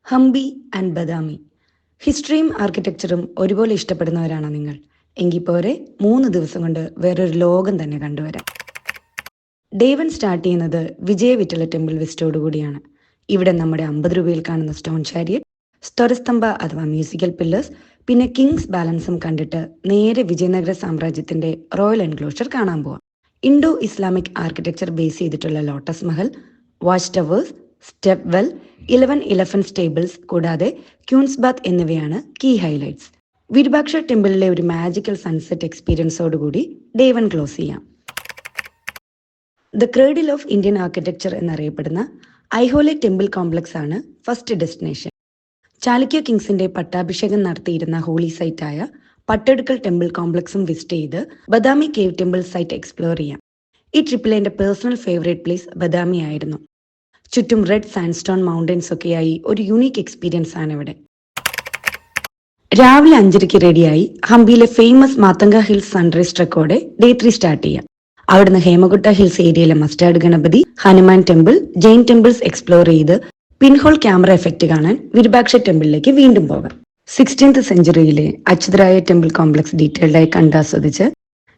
Hampi and Badami. ഹിസ്റ്ററിയും ആർക്കിടെക്ചറും ഒരുപോലെ ഇഷ്ടപ്പെടുന്നവരാണോ നിങ്ങൾ? എങ്കിൽ പോരെ 3 ദിവസം കൊണ്ട് വേറൊരു ലോകം തന്നെ കണ്ടുവരാം. ഡേ 1 സ്റ്റാർട്ട് ചെയ്യുന്നത് വിജയവിറ്റല ടെമ്പിൾ വിസിറ്റോടുകൂടിയാണ്. ഇവിടെ നമ്മുടെ 50 രൂപയിൽ കാണുന്ന സ്റ്റോൺ ചാരിയറ്റ്, സ്തരസ്തംഭ അഥവാ മ്യൂസിക്കൽ പില്ലേഴ്സ്, പിന്നെ കിങ്സ് ബാലൻസും കണ്ടിട്ട് നേരെ വിജയനഗര സാമ്രാജ്യത്തിന്റെ റോയൽ എൻക്ലോഷർ കാണാൻ പോവാം. ഇൻഡോ ഇസ്ലാമിക് ആർക്കിടെക്ചർ ബേസ് ചെയ്തിട്ടുള്ള Lotus Mahal, watch towers, step well, 11 elephant stables കൂടാതെ ക്യൂൻസ് ബാത്ത് എന്നിവയാണ് കീ ഹൈലൈറ്റ്സ്. വിരുപാക്ഷ ടെമ്പിളിലെ ഒരു മാജിക്കൽ സൺസെറ്റ് എക്സ്പീരിയൻസോടുകൂടി ഡേ 1 ക്ലോസ് ചെയ്യാം. The cradle of Indian architecture എന്നറിയപ്പെടുന്ന ഐഹോലെ ടെമ്പിൾ കോംപ്ലക്സ് ആണ് ഫസ്റ്റ് ഡെസ്റ്റിനേഷൻ. ചാലുക്യ കിങ്സിന്റെ പട്ടാഭിഷേകം നടത്തിയിരുന്ന ഹോളി സൈറ്റായ പട്ടെടുക്കൽ ടെമ്പിൾ കോംപ്ലക്സും വിസിറ്റ് ചെയ്ത് Badami cave temple site explore ചെയ്യാം. ഈ ട്രിപ്പിലെ എൻ്റെ പേഴ്സണൽ ഫേവറേറ്റ് പ്ലേസ് ബദാമി ആയിരുന്നു. ചുറ്റും റെഡ് സാൻഡ്സ്റ്റോൺ മൗണ്ടൻസ് ഒക്കെയായി ഒരു യുണീക്ക് എക്സ്പീരിയൻസ് ആണ് ഇവിടെ. രാവിലെ 5:30 റെഡിയായി ഹംപിയിലെ ഫേമസ് മാതംഗ ഹിൽസ് സൺറൈസ് ട്രെക്കോടെ ഡേ 3 സ്റ്റാർട്ട് ചെയ്യാം. അവിടുന്ന് ഹേമകുട്ട ഹിൽസ് ഏരിയയിലെ mustard Ganapati, Hanuman temple, Jain temples explore ചെയ്ത് പിൻഹോൾ ക്യാമറ എഫക്റ്റ് കാണാൻ വിരുപാക്ഷ ടെമ്പിളിലേക്ക് വീണ്ടും പോകാം. 16th സെഞ്ചുറിയിലെ അച്യുതരായ ടെമ്പിൾ കോംപ്ലക്സ് ഡീറ്റെയിൽഡായി കണ്ടാസ്വദിച്ച്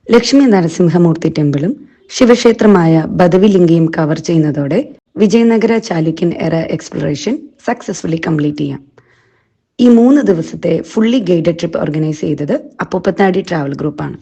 ലക്ഷ്മി നരസിംഹമൂർത്തി ടെമ്പിളും ശിവക്ഷേത്രമായ ബദവിലിംഗയും കവർ ചെയ്യുന്നതോടെ വിജയനഗര ചാലുക്യൻ എറ എക്സ്പ്ലോറേഷൻ സക്സസ്ഫുള്ളി കംപ്ലീറ്റ് ചെയ്യാം. ഈ 3 ദിവസത്തെ ഫുള്ളി ഗൈഡഡ് ട്രിപ്പ് ഓർഗനൈസ് ചെയ്തത് അപ്പൂപ്പത്താടി ട്രാവൽ ഗ്രൂപ്പാണ്.